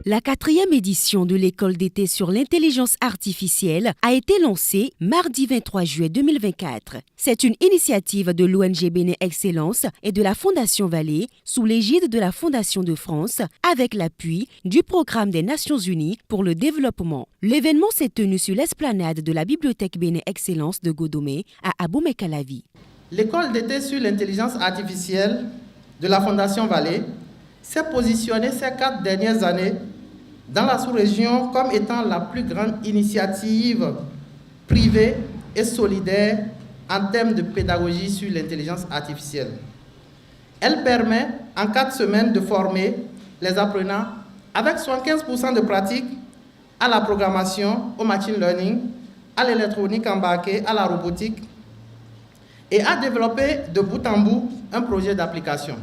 La 4e édition de l'école d'été sur l'intelligence artificielle a été lancée mardi 23 juillet 2024. C'est une initiative de l'ONG Bénin Excellence et de la Fondation Vallée sous l'égide de la Fondation de France avec l'appui du Programme des Nations Unies pour le développement. L'événement s'est tenu sur l'esplanade de la Bibliothèque Bénin Excellence de Godomé à Abomey-Calavi. L'école d'été sur l'intelligence artificielle de la Fondation Vallée s'est positionnée ces 4 dernières années dans la sous-région comme étant la plus grande initiative privée et solidaire en termes de pédagogie sur l'intelligence artificielle. Elle permet en 4 semaines de former les apprenants avec 75% de pratique à la programmation, au machine learning, à l'électronique embarquée, à la robotique et à développer de bout en bout un projet d'application.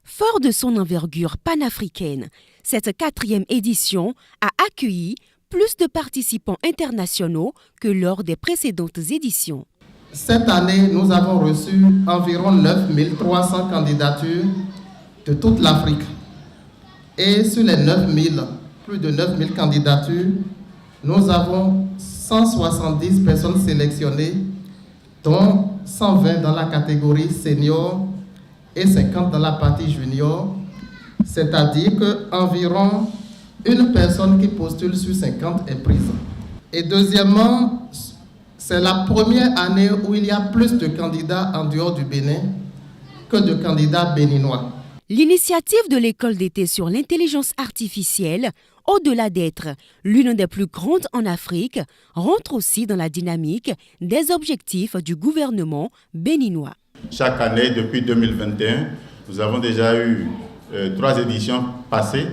Fort de son envergure panafricaine, cette 4e édition a accueilli plus de participants internationaux que lors des précédentes éditions. Cette année, nous avons reçu environ 9300 candidatures de toute l'Afrique. Et sur les 9000, plus de 9000 candidatures, nous avons 170 personnes sélectionnées, dont 120 dans la catégorie senior et 50 dans la partie junior, c'est-à-dire qu'environ une personne qui postule sur 50 est prise. Et deuxièmement, c'est la première année où il y a plus de candidats en dehors du Bénin que de candidats béninois. L'initiative de l'école d'été sur l'intelligence artificielle, au-delà d'être l'une des plus grandes en Afrique, rentre aussi dans la dynamique des objectifs du gouvernement béninois. Chaque année, depuis 2021, nous avons déjà eu 3 éditions passées.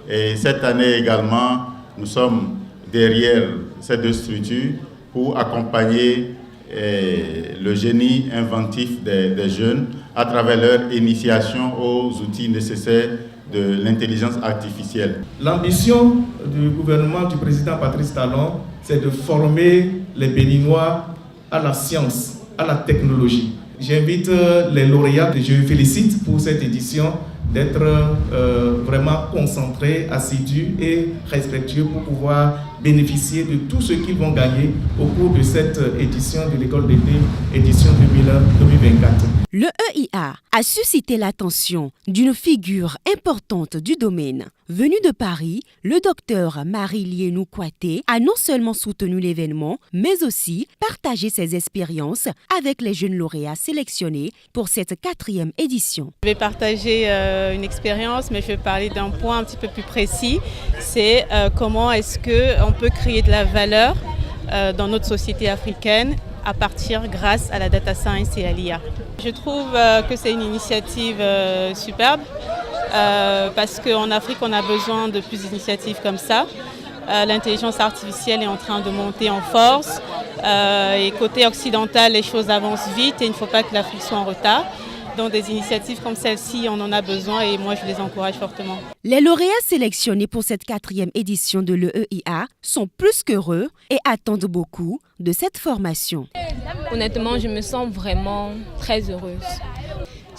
Et cette année également, nous sommes derrière ces 2 structures pour accompagner le génie inventif des jeunes à travers leur initiation aux outils nécessaires de l'intelligence artificielle. L'ambition du gouvernement du président Patrice Talon, c'est de former les Béninois à la science, à la technologie. J'invite les lauréats, je vous félicite pour cette édition, d'être vraiment concentrés, assidus et respectueux pour pouvoir bénéficier de tout ce qu'ils vont gagner au cours de cette édition de l'école d'été, édition 2024. Le EIA a suscité l'attention d'une figure importante du domaine. Venu de Paris, le docteur Marie-Lienou Kouaté a non seulement soutenu l'événement, mais aussi partagé ses expériences avec les jeunes lauréats sélectionnés pour cette 4e édition. Je vais partager une expérience, mais je vais parler d'un point un petit peu plus précis. C'est comment est-ce qu'on peut créer de la valeur dans notre société africaine à partir grâce à la data science et à l'IA. Je trouve que c'est une initiative superbe parce qu'en Afrique, on a besoin de plus d'initiatives comme ça. L'intelligence artificielle est en train de monter en force et côté occidental, les choses avancent vite et il ne faut pas que l'Afrique soit en retard. Donc des initiatives comme celle-ci, on en a besoin et moi je les encourage fortement. Les lauréats sélectionnés pour cette 4e édition de l'EIA sont plus qu'heureux et attendent beaucoup de cette formation. Honnêtement, je me sens vraiment très heureuse.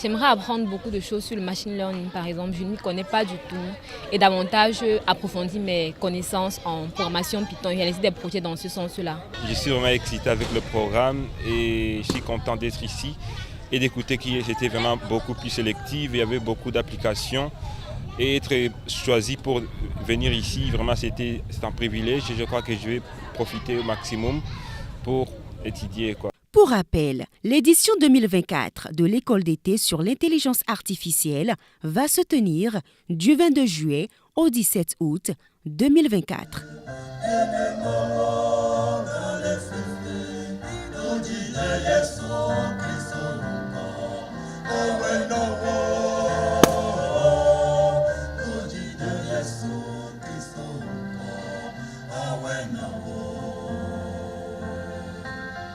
J'aimerais apprendre beaucoup de choses sur le machine learning, par exemple. Je ne m'y connais pas du tout et davantage approfondir mes connaissances en programmation Python et réaliser des projets dans ce sens-là. Je suis vraiment excité avec le programme et je suis content d'être ici et d'écouter que j'étais vraiment beaucoup plus sélective. Il y avait beaucoup d'applications et être choisi pour venir ici, vraiment c'est un privilège et je crois que je vais profiter au maximum pour étudier. Pour rappel, l'édition 2024 de l'école d'été sur l'intelligence artificielle va se tenir du 22 juillet au 17 août 2024.